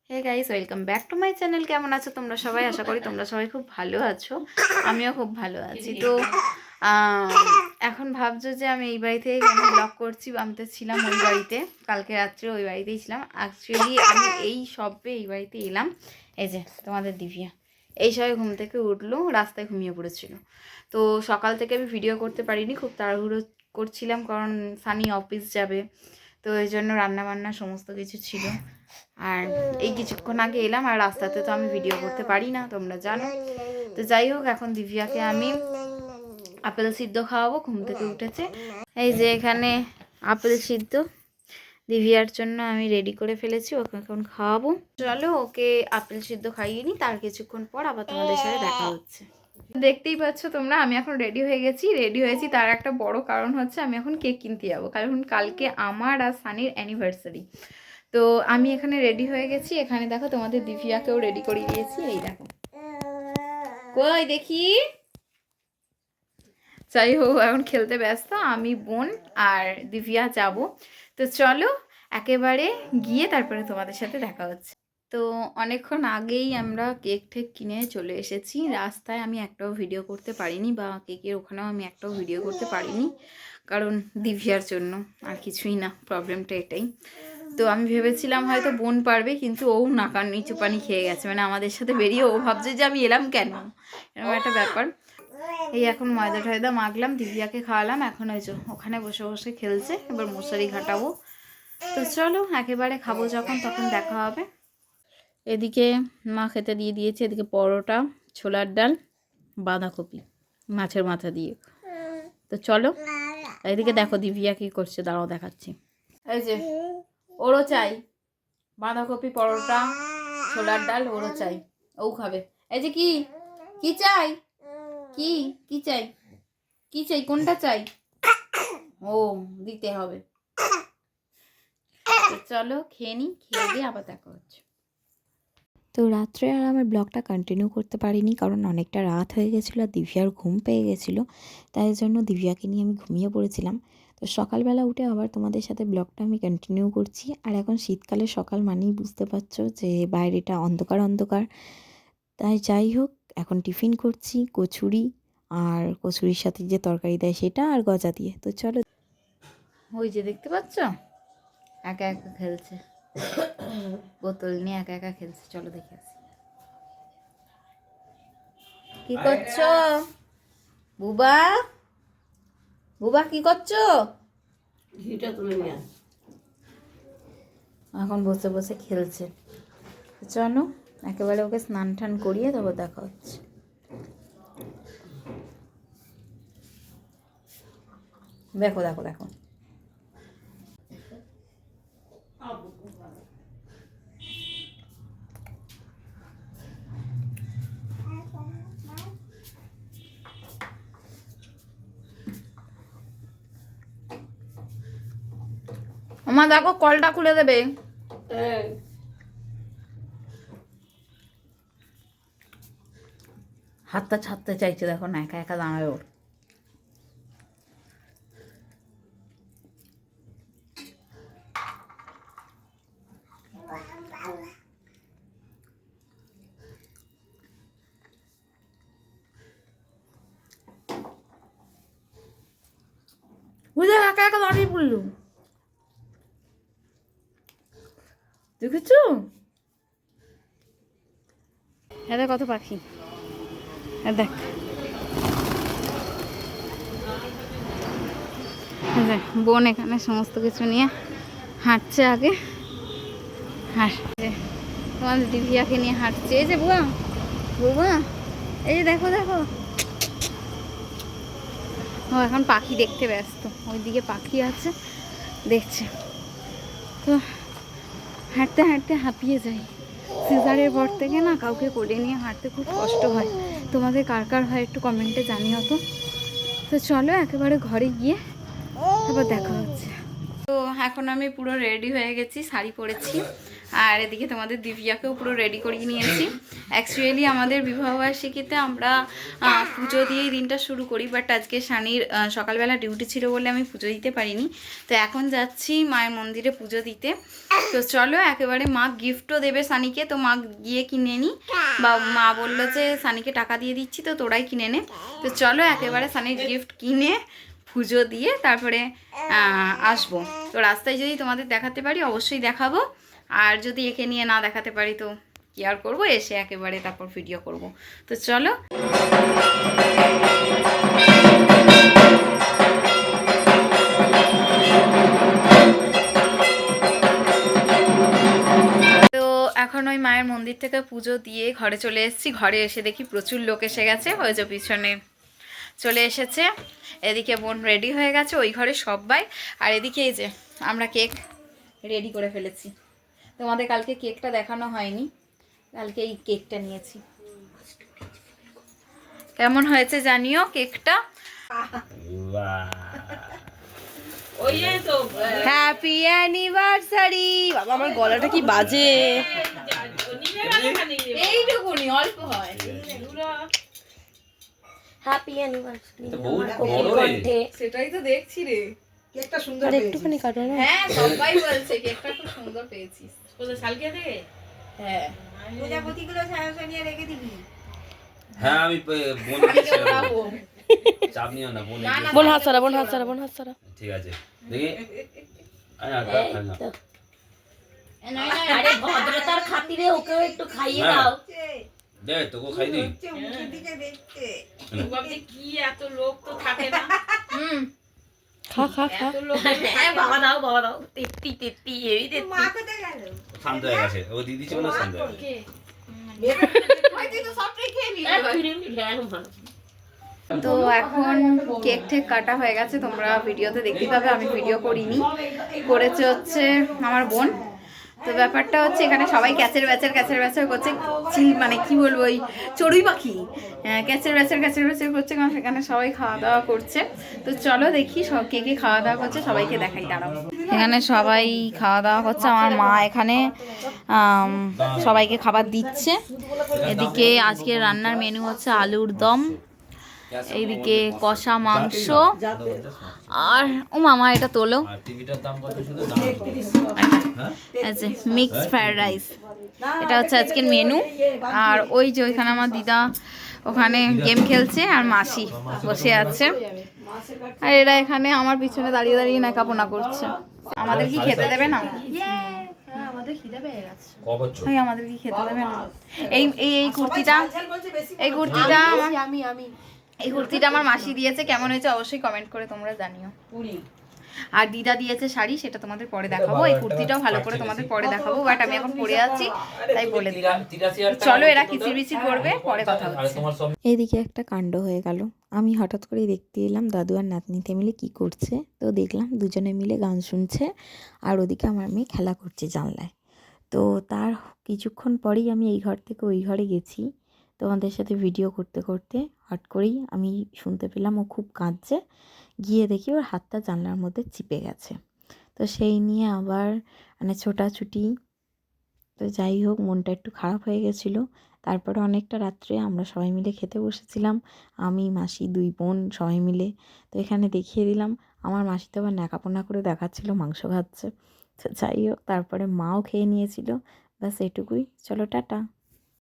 Hey guys, welcome back to my channel. কেমন আছো তোমরা সবাই? আশা করি তোমরা সবাই খুব ভালো আছো। আমিও খুব ভালো আছি। তো এখন ভাবছো যে আমি এই বাড়িতে কেন ব্লগ করছি। আমি তো ছিলাম ওই বাড়িতে, কালকে রাত্রে ওই বাড়িতেই ছিলাম। অ্যাকচুয়ালি আমি এই সবে এই বাড়িতে এলাম। এই যে তোমাদের দিভিয়া এই সবাই ঘুম থেকে উঠলো, রাস্তায় ঘুমিয়ে পড়েছিল। তো সকাল থেকে আমি ভিডিও করতে পারিনি, খুব তাড়াহুড়ো করছিলাম কারণ সানি অফিস যাবে। তো এই জন্য রান্নাবান্না সমস্ত কিছু ছিল। আর এই কিছুক্ষণ আগে এলাম, আর রাস্তাতে তো আমি ভিডিও করতে পারি না, তোমরা জানো। তো যাই হোক, এখন দিব্যাকে আমি আপেল সিদ্ধ খাওয়াবো। ঘুম থেকে উঠেছে, এই যে এখানে আপেল সিদ্ধ দিভিয়ার জন্য আমি রেডি করে ফেলেছি, ওকে এখন খাওয়াবো। চলো ওকে আপেল সিদ্ধ খাইয়ে নিই, তার কিছুক্ষণ পর আবার তোমাদের সাথে দেখা হচ্ছে। দেখতেই পাচ্ছ তোমরা, আমি এখন রেডি হয়ে গেছি। রেডি হয়েছি তার একটা বড় কারণ হচ্ছে আমি এখন কেক কিনতে যাবো, কারণ কালকে আমার আর সানির অ্যানিভার্সারি। তো আমি এখানে রেডি হয়ে গেছি। এখানে দেখো তোমাদের দিভিয়াকেও রেডি করিয়ে দিয়েছি। এই দেখো, কই দেখি। যাই হোক, এখন খেলতে ব্যস্ত, আমি বোন আর দিভিয়া যাব। তো চলো একেবারে গিয়ে তারপরে তোমাদের সাথে দেখা হচ্ছে। তো অনেকক্ষণ আগেই আমরা কেক ঠেক কিনে চলে এসেছি। রাস্তায় আমি একটাও ভিডিও করতে পারিনি, বা কেকের ওখানেও আমি একটাও ভিডিও করতে পারিনি, কারণ দিভিয়ার জন্য, আর কিছুই না। প্রবলেমটা এটাই। তো আমি ভেবেছিলাম হয়তো বোন পারবে, কিন্তু ও নাকার নিচু পানি খেয়ে গেছে। মানে আমাদের সাথে বেরিয়ে ও ভাবছে যে আমি এলাম কেন, এরকম একটা ব্যাপার। এই এখন ময়দা টয়দা মাখলাম, দিভিয়াকে খাওয়ালাম। এখন ওই যে ওখানে বসে বসে খেলছে, এবার মশারি ঘাটাবো। তো চলো একেবারে খাবো যখন তখন দেখা হবে। এদিকে মা খেতে দিয়ে দিয়েছে, এদিকে পরোটা, ছোলার ডাল, বাঁধাকপি, মাছের মাথা দিয়ে। তো চলো, এদিকে দেখো দিভিয়া কি করছে, দাঁড়াও দেখাচ্ছি। এই যে ওরও চাই বাঁধাকপি, পরোটা, ছোলার ডাল, ওরও চাই, ও খাবে। এই যে কি কি চাই, কি কি চাই, কি চাই, কোনটা চাই, ও দিতে হবে। চলো খেয়ে নিই, খেয়ে দিয়ে আবার দেখা হচ্ছে। তো রাত্রে আর আমার ব্লগটা কন্টিনিউ করতে পারিনি, কারণ অনেকটা রাত হয়ে গেছিলো আর দিভিয়ার ঘুম পেয়ে গেছিলো। তাই জন্য দিভিয়াকে নিয়ে আমি ঘুমিয়ে পড়েছিলাম। তো সকালবেলা উঠে আবার তোমাদের সাথে ব্লগটা আমি কন্টিনিউ করছি। আর এখন শীতকালে সকাল মানেই বুঝতে পারছো যে বাইরেটা অন্ধকার অন্ধকার। তাই যাই হোক, এখন টিফিন করছি কচুরি, আর কচুরির সাথে যে তরকারি দেয় সেটা, আর গজা দিয়ে। তো চলো, ওই যে দেখতে পাচ্ছ একা একা খেলছে, বোতল নিয়ে একা একা খেলছে। চলো দেখে আসি। কি করছো বুবা, বুবা কি করছো? এখন বসে বসে খেলছে। চলো একেবারে ওকে স্নান টান করিয়ে তারপর দেখা হচ্ছে। দেখো দেখো দেখো, আমার দেখো কলটা খুলে দেবে। হাতটা ছাড়তে চাইছে, দেখো না, একা একা দাঁড়ায় ওর। বুঝে একা একা দাঁড়িয়ে পড়লো, দেখেছো? হ্যাঁ কত পাখি, দেখ বোন এখানে সমস্ত কিছু নিয়ে হাঁটছে আগে। হ্যাঁ, তোমাদের দিভিয়াকে নিয়ে হাঁটছে। এই যে বুয়া, বুবা, এই যে দেখো দেখো, ও এখন পাখি দেখতে ব্যস্ত, ওইদিকে পাখি আছে দেখছে। তো হাঁটতে হাঁটতে হাঁপিয়ে যাই। সিজারের পর থেকে না কাউকে কোলে নিয়ে হাঁটতে খুব কষ্ট হয়। তোমাদের কার কার হয় একটু কমেন্টে জানিও তো। তো চলো একেবারে ঘরে গিয়ে তারপর দেখা হচ্ছে। তো এখন আমি পুরো রেডি হয়ে গেছি, শাড়ি পরেছি। আর এদিকে তোমাদের দিব্যাকেও পুরো রেডি করিয়ে নিয়েছি। অ্যাকচুয়ালি আমাদের বিবাহবার্ষিকীতে আমরা পুজো দিয়েই দিনটা শুরু করি, বাট আজকে সানির সকালবেলা ডিউটি ছিল বলে আমি পুজো দিতে পারিনি। তো এখন যাচ্ছি মায়ের মন্দিরে পুজো দিতে। তো চলো, একেবারে মা গিফটও দেবে সানিকে, তো মা গিয়ে কিনে নি, বা মা বললো যে সানিকে টাকা দিয়ে দিচ্ছি তো তোরাই কিনে নে। তো চলো একেবারে সানির গিফট কিনে পুজো দিয়ে তারপরে আসবো। তো রাস্তায় যদি তোমাদের দেখাতে পারি অবশ্যই দেখাবো, আর যদি একে নিয়ে না দেখাতে পারি তো কি আর করবো, এসে একেবারে তারপর ভিডিও করব। তো চলো। তো এখন ওই মায়ের মন্দির থেকে পুজো দিয়ে ঘরে চলে এসেছি। ঘরে এসে দেখি প্রচুর লোক এসে গেছে, ওই যে পিছনে চলে এসেছে। এদিকে বোন রেডি হয়ে গেছে, ওই ঘরে সবাই। আর এদিকে এই যে আমরা কেক রেডি করে ফেলেছি। তোমাদের কালকে কেকটা দেখানো হয়নি, কালকে এই কেকটা নিয়েছি। কেমন হয়েছে জানিও কেকটা। Happy anniversary. বাবা আমার গলাটা কি বাজে। এইটুকুনি অল্প হয়। Happy anniversary. সেটাই তো দেখছি রে। কেকটা সুন্দর হয়েছে। একটুখানি কাটো না। হ্যাঁ সবাই বলছে কেকটা খুব সুন্দর পেয়েছিস। কোথায় শালকে দে? হ্যাঁ প্রজাপতিগুলো সাজানিয়ে রেখে দিবি। হ্যাঁ আমি বোনকে ছেড়ে চাপ নিও না, বোন হাত ছাড়া, বোন হাত ছাড়া, বোন হাত ছাড়া। ঠিক আছে দেখি। আরে ভদ্রতার খাতিরে ওকেও একটু খাইয়ে দাও। দে তোকে খাই দিই। ভাবছি কি এত লোক তো থাকে না। খা খা খা। এত লোক বাবা দাও, বাবা দাও। তেত্তি তেত্তি এই তেত্তি। শান্ত হয়ে গেছে ও দিদি ছিল না, শান্ত হয়ে গেছে। তো এখন কেক ঠেক কাটা হয়ে গেছে, তোমরা ভিডিওতে দেখতে পাবে। আমি ভিডিও করিনি, করেছে হচ্ছে আমার বোন। তো ব্যাপারটা হচ্ছে এখানে সবাই ক্যাচের ব্যাচের করছে, মানে কি বলবো, ওই চড়ুই পাখি ক্যাচের ব্যাচের করছে, কারণ সেখানে সবাই খাওয়া দাওয়া করছে। তো চলো দেখি সব কে কে খাওয়া দাওয়া করছে, সবাইকে দেখাই। দাঁড়াও, এখানে সবাই খাওয়া দাওয়া করছে। আমার মা এখানে সবাইকে খাবার দিচ্ছে। এদিকে আজকে রান্নার মেনু হচ্ছে আলুর দম, এইদিকে কষা মাংস, আর ও মামা এটা তোলো, মিক্সড ফ্রাইড রাইস। এটা হচ্ছে আজকের মেনু। আর ওই যে ওইখানে আমার দিদা ওখানে গেম খেলছে, আর মাসি বসে আছে, আর এরা এখানে আমার পিছনে দাঁড়িয়ে দাঁড়িয়ে নাকাপোনা করছে। আমাদের কি খেতে দেবে না? আমাদের খিদে পেয়ে গেছে। আমাদের কি খেতে দেবে না? এই কুর্তিটা এই কুর্তিটা আমার মাসি দিয়েছে, কেমন হয়েছে অবশ্যই কমেন্ট করে তোমরা জানিও। আর দিদা দিয়েছে শাড়ি, সেটা তোমাদের পরে দেখাবো। এই কুর্তিটাও ভালো করে তোমাদের পরে দেখাবো, বাট আমি এখন পরে আছি তাই বলে দিলাম। চলো এরা কিচিরবিচির করবে, পরে কথা হচ্ছে। এইদিকে একটা কাণ্ড হয়ে গেল। আমি হঠাৎ করেই দেখতে এলাম দাদু আর নাতনিতে মিলে কি করছে। তো দেখলাম দুজনে মিলে গান শুনছে, আর ওদিকে আমার মেয়ে খেলা করছে জানলায়। তো তার কিছুক্ষণ পরেই আমি এই ঘর থেকে ওই ঘরে গেছি তোমাদের সাথে ভিডিও করতে করতে। হট করেই আমি শুনতে পেলাম ও খুব কাঁদছে। গিয়ে দেখি ওর হাতটা জানলার মধ্যে চিপে গেছে। তো সেই নিয়ে আবার মানে ছোটাছুটি। তো যাই হোক, মনটা একটু খারাপ হয়ে গেছিলো। তারপরে অনেকটা রাত্রে আমরা সবাই মিলে খেতে বসেছিলাম, আমি মাসি দুই বোন সবাই মিলে। তো এখানে দেখিয়ে দিলাম, আমার মাসি তো আবার ন্যাকাপোনা করে দেখাচ্ছিলো মাংস খাচ্ছে। তো যাই হোক, তারপরে মাও খেয়ে নিয়েছিল। ব্যাস এটুকুই। চলো টাটা।